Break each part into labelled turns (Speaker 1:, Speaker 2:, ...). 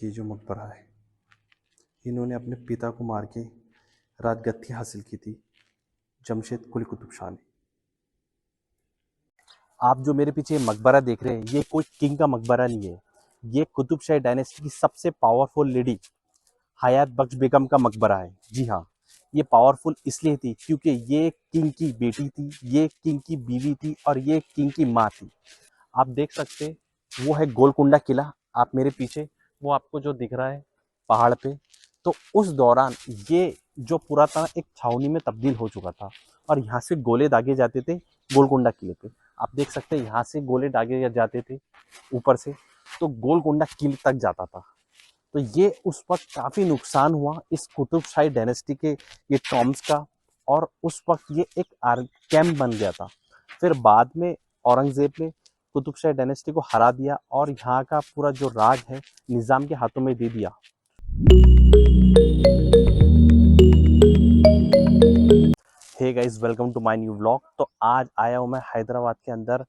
Speaker 1: ये जो मकबरा है, इन्होंने अपने पिता को मार के राजगद्दी हासिल की थी जमशेद कुली कुतुब शाह ने। आप जो मेरे पीछे मकबरा देख रहे हैं, ये कोई किंग का मकबरा नहीं है। ये कुतुब शाही डायनेस्टी की सबसे पावरफुल लेडी हयात बख्श बेगम का मकबरा है। जी हाँ, ये पावरफुल इसलिए थी क्योंकि ये किंग की बेटी थी, ये किंग की बीवी थी और ये किंग की माँ थी। आप देख सकते हैं, वो है गोलकुंडा किला आप मेरे पीछे, वो आपको जो दिख रहा है पहाड़ पे। तो उस दौरान ये जो पुरातन एक छावनी में तब्दील हो चुका था और यहाँ से गोले दागे जाते थे गोलकुंडा किले पे। आप देख सकते हैं, यहाँ से गोले दागे जाते थे ऊपर से, तो गोलकुंडा किले तक जाता था। तो ये उस वक्त काफ़ी नुकसान हुआ इस कुतुब शाही डायनेस्टी के ये टॉम्स का, और उस वक्त ये एक कैंप बन गया था। फिर बाद में औरंगजेब ने कुतुब शाही डायनेस्टी को हरा दिया और यहाँ का पूरा जो राज है निज़ाम के हाथों में दे दिया। Hey guys, welcome to my new vlog. तो आज आया हूँ मैं हैदराबाद के अंदर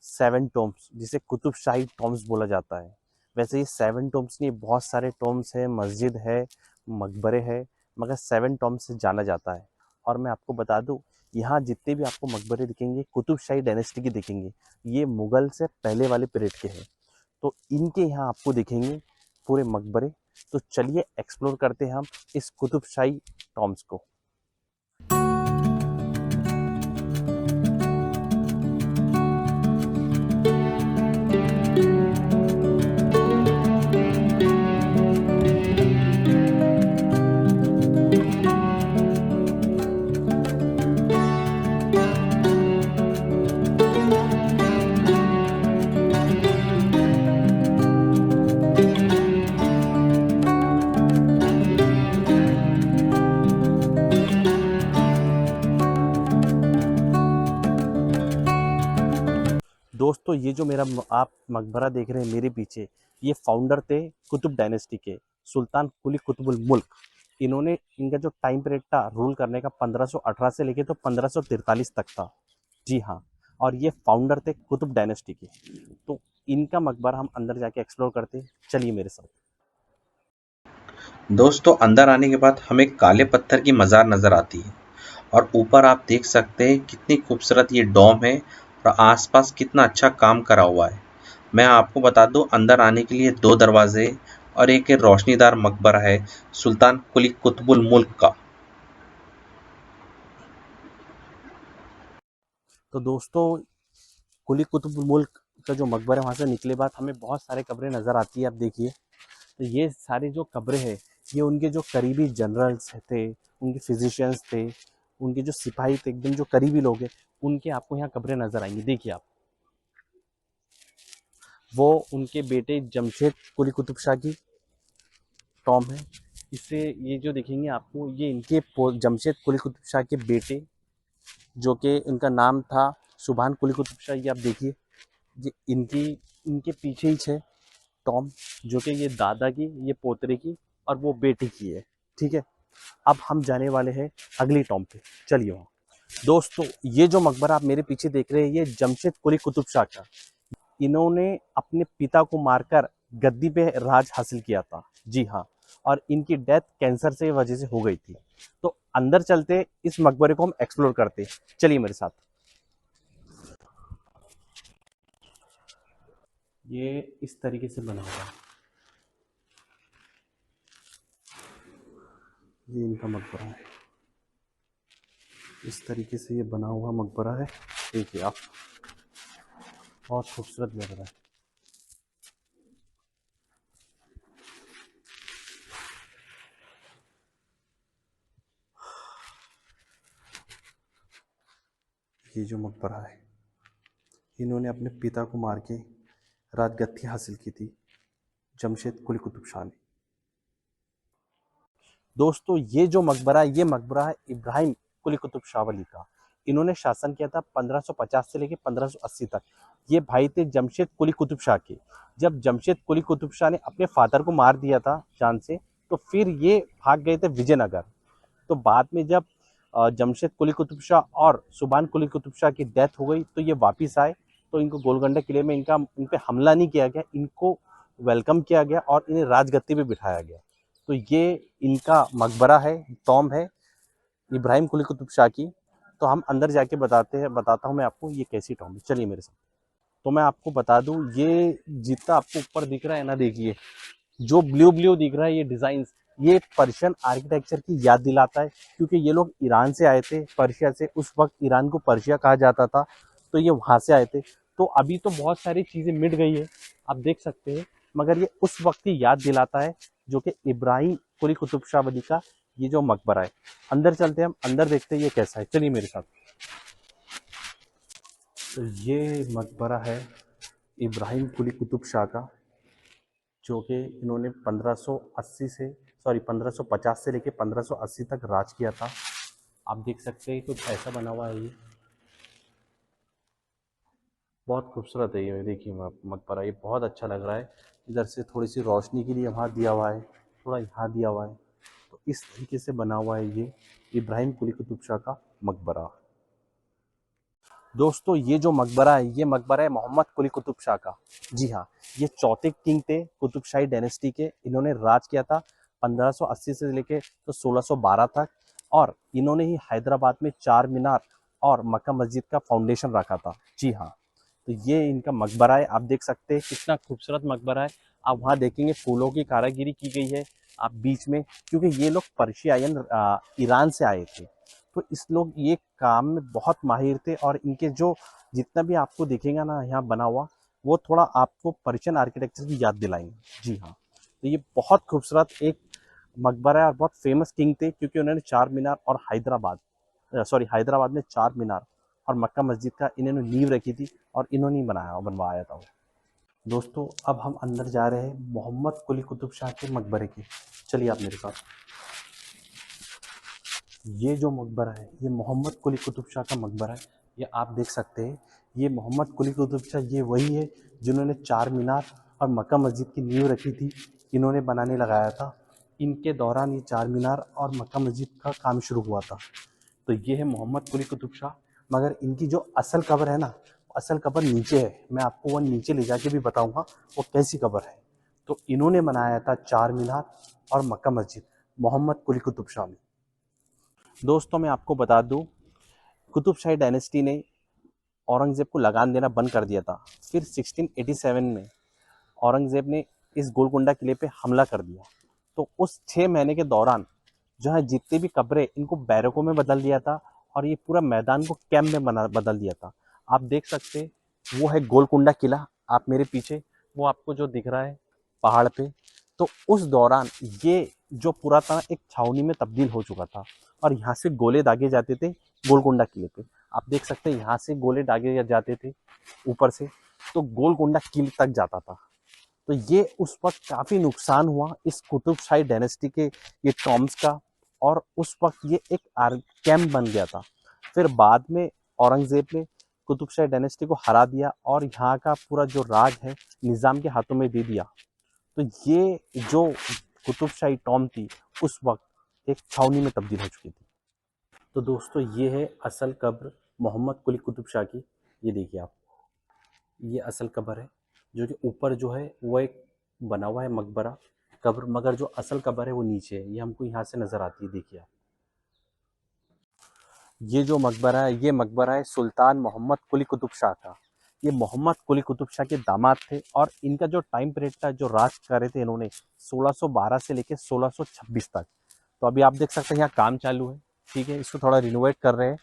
Speaker 1: 7 टॉम्स, जिसे कुतुब शाही टॉम्स बोला जाता है। वैसे ये 7 टॉम्स नहीं, बहुत सारे टॉम्स है, मस्जिद है, मकबरे है, मगर 7 टॉम्स से जाना जाता है। और मैं आपको बता दूं, यहाँ जितने भी आपको मकबरे दिखेंगे कुतुब शाही डायनेस्टी के दिखेंगे, ये मुगल से पहले वाले पीरियड के हैं। तो इनके यहाँ आपको दिखेंगे पूरे मकबरे। तो चलिए एक्सप्लोर करते हैं हम इस कुतुब शाही टॉम्स को। दोस्तों, ये जो आप मकबरा देख रहे हैं मेरे पीछे, ये फाउंडर थे कुतुब डायनेस्टी के, सुल्तान कुली कुतुबुल मुल्क। इन्होंने, इनका जो टाइम पीरियड था रूल करने का 1518 से लेके तो 1543 तक था। जी हाँ, और ये फाउंडर थे कुतुब डायनेस्टी के। तो इनका मकबरा हम अंदर जाके एक्सप्लोर करते हैं, चलिए मेरे साथ।
Speaker 2: दोस्तों, अंदर आने के बाद हमें काले पत्थर की मज़ार नज़र आती है और ऊपर आप देख सकते हैं कितनी खूबसूरत ये डोम है और आसपास कितना अच्छा काम करा हुआ है। मैं आपको बता दूं, अंदर आने के लिए 2 दरवाजे और एक रोशनीदार मकबरा है सुल्तान कुली कुतुबुल मुल्क का।
Speaker 1: तो दोस्तों, कुली कुतुब मुल्क का जो मकबरा है, वहाँ से निकले बाद हमें बहुत सारे कब्रें नज़र आती है। आप देखिए, तो ये सारे जो कब्रें हैं, ये उनके जो करीबी जनरल्स थे, उनके फिजिशियंस थे, उनके जो सिपाही थे, एकदम जो करीबी लोग हैं, उनके आपको यहाँ कब्रें नज़र आएंगी। देखिए आप, वो उनके बेटे जमशेद कुली कुतुब शाह की टॉम है। इससे ये जो देखेंगे आपको, ये इनके जमशेद कुली कुतुब शाह के बेटे, जो कि इनका नाम था सुभान कुली कुतुब शाह। ये आप देखिए, ये इनकी, इनके पीछे ही है टॉम, जो कि ये दादा की, ये पोतरे की और वो बेटी की है। ठीक है, अब हम जाने वाले हैं अगली टॉम पे, चलिए वहाँ। दोस्तों, ये जो मकबरा आप मेरे पीछे देख रहे हैं, ये जमशेद कुली कुतुब शाह का। इन्होंने अपने पिता को मारकर गद्दी पे राज हासिल किया था। जी हाँ, और इनकी डेथ कैंसर से वजह से हो गई थी। तो अंदर चलते, इस मकबरे को हम एक्सप्लोर करते, चलिए मेरे साथ। ये इस तरीके से बना हुआ है, ये इनका मकबरा है। इस तरीके से ये बना हुआ मकबरा है, देखिए आप, बहुत खूबसूरत लग रहा है। ये जो मकबरा है, इन्होंने अपने पिता को मार के राजगद्दी हासिल की थी जमशेद कुली कुतुब शाह ने। दोस्तों, ये जो मकबरा है, ये मकबरा है इब्राहिम कुली कुतुब शाह वली का। इन्होंने शासन किया था 1550 से लेकर 1580 तक। ये भाई थे जमशेद कुली कुतुब शाह के। जब जमशेद कुली कुतुब शाह ने अपने फादर को मार दिया था जान से, तो फिर ये भाग गए थे विजयनगर। तो बाद में जब जमशेद कुली कुतुब शाह और सुभान कुली कुतुब शाह की डेथ हो गई, तो ये वापिस आए। तो इनको गोलकुंडा किले में, इन पे हमला नहीं किया गया, इनको वेलकम किया गया और इन्हें राजगद्दी पे बिठाया गया। तो ये इनका मकबरा है, टॉम्ब है इब्राहिम कुली कुतुब शाह की। तो हम अंदर जाके बताता हूँ मैं आपको ये कैसी टॉम्ब है। चलिए मेरे साथ। तो मैं आपको बता दूं, ये जितना आपको ऊपर दिख रहा है ना, देखिए जो ब्लू ब्लू दिख रहा है ये डिजाइन, ये पर्शियन आर्किटेक्चर की याद दिलाता है, क्योंकि ये लोग ईरान से आए थे, पर्शिया से। उस वक्त ईरान को पर्शिया कहा जाता था, तो ये वहां से आए थे। तो अभी तो बहुत सारी चीजें मिट गई है, आप देख सकते हैं, मगर ये उस वक्त की याद दिलाता है, जो कि इब्राहिम कुली कुतुब शाह वली का ये जो मकबरा है। अंदर चलते हैं, हम अंदर देखते हैं ये कैसा है। चलिए मेरे साथ। तो ये मकबरा है इब्राहिम कुली कुतुब शाह का, जो कि इन्होंने 1580 से, सॉरी 1550 से लेके 1580 तक राज किया था। आप देख सकते हैं कुछ ऐसा बना हुआ है ये, बहुत खूबसूरत है ये। देखिए मकबरा ये बहुत अच्छा लग रहा है। इधर से थोड़ी सी रोशनी के लिए वहाँ दिया हुआ है, थोड़ा यहाँ दिया हुआ है। तो इस तरीके से बना हुआ है ये इब्राहिम कुली कुतुब शाह का मकबरा। दोस्तों ये जो मकबरा है, ये मकबरा है मोहम्मद कुली कुतुब शाह का। जी हाँ, ये चौथे किंग थे कुतुब शाही डायनेस्टी के। इन्होंने राज किया था 1580 से लेके तो 1612 तक, और इन्होंने ही हैदराबाद में चार मीनार और मक्का मस्जिद का फाउंडेशन रखा था। जी हाँ, तो ये इनका मकबरा है। आप देख सकते हैं कितना खूबसूरत मकबरा है। आप वहाँ देखेंगे फूलों की कारीगरी की गई है आप बीच में, क्योंकि ये लोग पर्शियायन ईरान से आए थे। तो इस लोग ये काम में बहुत माहिर थे, और इनके जो जितना भी आपको दिखेगा ना यहाँ बना हुआ, वो थोड़ा आपको पर्शियन आर्किटेक्चर की याद दिलाएंगे। जी हाँ, तो ये बहुत खूबसूरत एक मकबरा है, और बहुत फेमस किंग थे, क्योंकि उन्होंने चार मीनार और हैदराबाद में चार मीनार और मक्का मस्जिद का इन्होंने नींव रखी थी, और इन्होंने बनाया और बनवाया था वो। दोस्तों अब हम अंदर जा रहे हैं मोहम्मद कुली कुतुब शाह के मकबरे के। चलिए आप मेरे साथ। ये जो मकबरा है ये मोहम्मद कुली कुतुब शाह का मकबरा है। ये आप देख सकते हैं, ये मोहम्मद कुली कुतुब शाह ये वही है जिन्होंने चार मीनार और मक्का मस्जिद की नींव रखी थी, इन्होंने बनाने लगाया था। इनके दौरान ये चार मीनार और मक्का मस्जिद का काम शुरू हुआ था। तो ये है मोहम्मद कुली कुतुब शाह। मगर इनकी जो असल कब्र है ना, असल कब्र नीचे है। मैं आपको वो नीचे ले जाके भी बताऊंगा वो कैसी कब्र है। तो इन्होंने बनाया था चार मीनार और मक्का मस्जिद, मोहम्मद कुली कुतुब शाह ने। दोस्तों मैं आपको बता दूं, कुतुब शाही डायनेस्टी ने औरंगज़ेब को लगान देना बंद कर दिया था। फिर 1687 में औरंगज़ेब ने इस गोलकुंडा किले पे हमला कर दिया। तो उस 6 महीने के दौरान जो है जितने भी कब्रें, इनको बैरकों में बदल दिया था, और ये पूरा मैदान को कैंप में बदल दिया था। आप देख सकते, वो है गोलकुंडा किला आप मेरे पीछे, वो आपको जो दिख रहा है पहाड़ पे। तो उस दौरान ये जो पूरा था एक छावनी में तब्दील हो चुका था, और यहाँ से गोले दागे जाते थे गोलकुंडा किले पे। आप देख सकते हैं यहाँ से गोले दागे जाते थे ऊपर से, तो गोलकुंडा किले तक जाता था। तो ये उस वक्त काफ़ी नुकसान हुआ इस कुतुब शाही डायनेस्टी के ये टॉम्ब्स का, और उस वक्त ये एक कैंप बन गया था। फिर बाद में औरंगज़ेब ने कुतुब शाही डायनेस्टी को हरा दिया, और यहाँ का पूरा जो राज है निज़ाम के हाथों में दे दिया। तो ये जो कुतुब शाही टॉम्ब थी उस वक्त एक छावनी में तब्दील हो चुकी थी। तो दोस्तों ये है असल कब्र मोहम्मद कुली कुतुब शाह की। ये देखिए आप, ये असल कब्र है, जो कि ऊपर जो है वो एक बना हुआ है मकबरा कब्र, मगर जो असल कब्र है वो नीचे है। ये हमको यहाँ से नज़र आती है, देखिए आप। ये जो मकबरा है ये मकबरा है सुल्तान मोहम्मद कुली कुतुब शाह का। ये मोहम्मद कुली कुतुब शाह के दामाद थे, और इनका जो टाइम पीरियड था, जो राज करे थे इन्होंने 1612 से लेकर 1626 तक। तो अभी आप देख सकते हैं यहाँ काम चालू है, ठीक है, इसको थोड़ा रिनोवेट कर रहे हैं।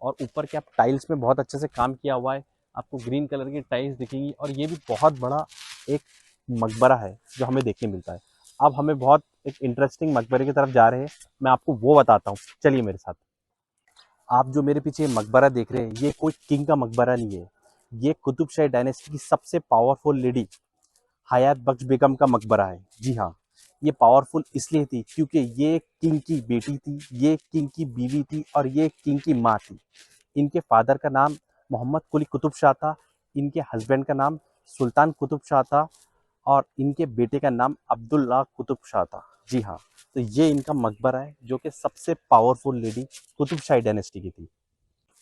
Speaker 1: और ऊपर के आप टाइल्स में बहुत अच्छे से काम किया हुआ है, आपको ग्रीन कलर की टाइल्स दिखेंगी। और ये भी बहुत बड़ा एक मकबरा है जो हमें देखने मिलता है। अब हमें बहुत एक इंटरेस्टिंग मकबरे की तरफ जा रहे हैं, मैं आपको वो बताता हूँ। चलिए मेरे साथ। आप जो मेरे पीछे मकबरा देख रहे हैं ये कोई किंग का मकबरा नहीं है, ये कुतुब शाही डायनेस्टी की सबसे पावरफुल लेडी हयात बख्श बेगम का मकबरा है। जी हाँ, ये पावरफुल इसलिए थी क्योंकि ये किंग की बेटी थी, ये किंग की बीवी थी, और ये किंग की माँ थी। इनके फादर का नाम मोहम्मद कुली कुतुब शाह था, इनके हस्बैंड का नाम सुल्तान कुतुब शाह था, और इनके बेटे का नाम अब्दुल्ला कुतुब शाह था। जी हाँ, तो ये इनका मकबरा है जो कि सबसे पावरफुल लेडी कुतुब शाही डायनेस्टी की थी।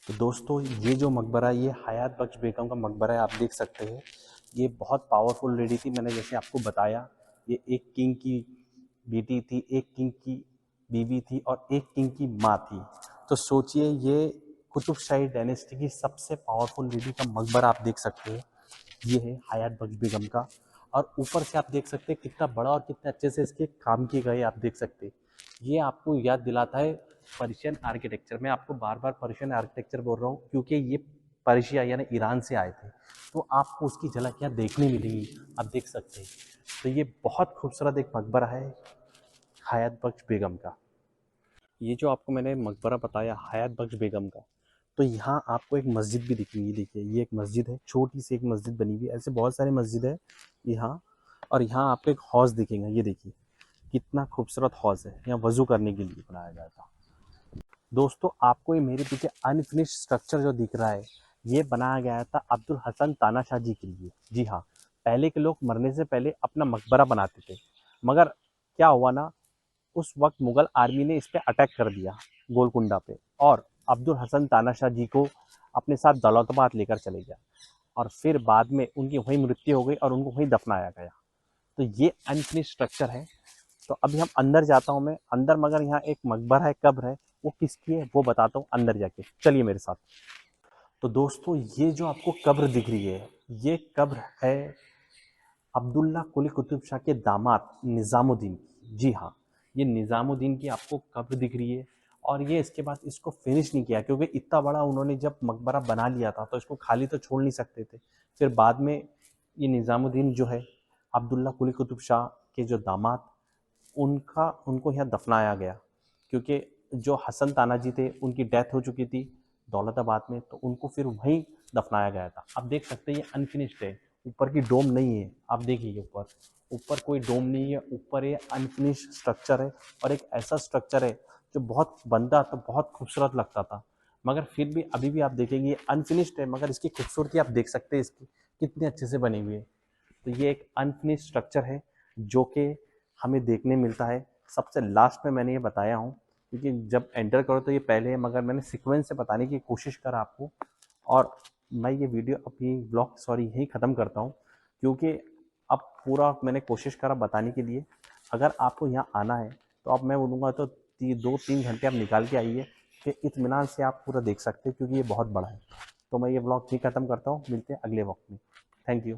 Speaker 1: तो दोस्तों ये जो मकबरा, ये हयात बख्श बेगम का मकबरा है, आप देख सकते हैं। ये बहुत पावरफुल लेडी थी, मैंने जैसे आपको बताया। ये एक किंग की बेटी थी, एक किंग की बीवी थी और एक किंग की माँ थी। तो सोचिए, ये कुतुब शाही डायनेस्टी की सबसे पावरफुल लेडी का मकबरा आप देख सकते हैं। ये है हयात बख्श बेगम का। और ऊपर से आप देख सकते हैं कितना बड़ा और कितने अच्छे से इसके काम किए गए, आप देख सकते हैं। ये आपको याद दिलाता है पर्शियन आर्किटेक्चर। मैं आपको बार बार पर्शियन आर्किटेक्चर बोल रहा हूँ क्योंकि ये पर्शिया यानी ईरान से आए थे, तो आपको उसकी झलकियाँ देखने मिलेंगी, आप देख सकते हैं। तो ये बहुत खूबसूरत एक मकबरा है हयात बख्श बेगम का। ये जो आपको मैंने मकबरा बताया हयात बख्श बेगम का, तो यहाँ आपको एक मस्जिद भी दिखेगी। देखिए, ये एक मस्जिद है, छोटी सी एक मस्जिद बनी हुई है। ऐसे बहुत सारी मस्जिद है यहाँ। और यहाँ आपको एक हौज दिखेगा, ये देखिए कितना खूबसूरत हौज है, यहाँ वजू करने के लिए बनाया गया था। दोस्तों, आपको ये मेरे पीछे अनफिनिश स्ट्रक्चर जो दिख रहा है, ये बनाया गया था अब्दुल हसन तानाशाह जी के लिए। जी हाँ, पहले के लोग मरने से पहले अपना मकबरा बनाते थे, मगर क्या हुआ ना, उस वक्त मुगल आर्मी ने इस पे अटैक कर दिया, गोलकुंडा पे, और अब्दुल हसन तानाशाह जी को अपने साथ दौलताबाद लेकर चले गया। और फिर बाद में उनकी वहीं मृत्यु हो गई और उनको वहीं दफनाया गया। तो ये अनफिनिश स्ट्रक्चर है। तो अभी हम अंदर जाता हूँ मैं अंदर, मगर यहाँ एक मकबरा है, कब्र है, वो किसकी है वो बताता हूँ अंदर जाके, चलिए मेरे साथ। तो दोस्तों, ये जो आपको कब्र दिख रही है, ये कब्र है अब्दुल्ला कुली कुतुब शाह के दामाद निज़ामुद्दीन की। जी हाँ, ये निज़ामुद्दीन की आपको कब्र दिख रही है। और ये इसके बाद इसको फिनिश नहीं किया क्योंकि इतना बड़ा उन्होंने जब मकबरा बना लिया था तो इसको खाली तो छोड़ नहीं सकते थे। फिर बाद में ये निज़ामुद्दीन जो है, अब्दुल्ला कुली कुतुब शाह के जो दामाद, उनको यहाँ दफनाया गया। क्योंकि जो हसन तानाजी थे उनकी डेथ हो चुकी थी दौलताबाद में, तो उनको फिर वहीं दफनाया गया था। आप देख सकते हैं ये अनफिनिश्ड है, ऊपर की डोम नहीं है। आप देखिए ऊपर, ऊपर कोई डोम नहीं है, ऊपर ये अनफिनिश्ड स्ट्रक्चर है। और एक ऐसा स्ट्रक्चर है जो बहुत बनता तो बहुत खूबसूरत लगता था, मगर फिर भी अभी भी आप देखेंगे ये अनफिनिश्ड है, मगर इसकी खूबसूरती आप देख सकते हैं, इसकी कितने अच्छे से बनी हुई है। तो ये एक अनफिनिश्ड स्ट्रक्चर है जो कि हमें देखने मिलता है सबसे लास्ट में। मैंने ये बताया हूँ क्योंकि जब एंटर करो तो ये पहले है, मगर मैंने सीक्वेंस से बताने की कोशिश करा आपको। और मैं ये वीडियो अपनी ब्लॉग यहीं ख़त्म करता हूँ क्योंकि अब पूरा मैंने कोशिश करा बताने के लिए। अगर आपको यहाँ आना है तो अब मैं बोलूँगा तो 2-3 घंटे आप निकाल के आइए, फिर इत्मीनान से आप पूरा देख सकते हैं क्योंकि ये बहुत बड़ा है। तो मैं ये ब्लॉग यहीं ख़त्म करता हूँ, मिलते हैं अगले वक्त में। Thank you.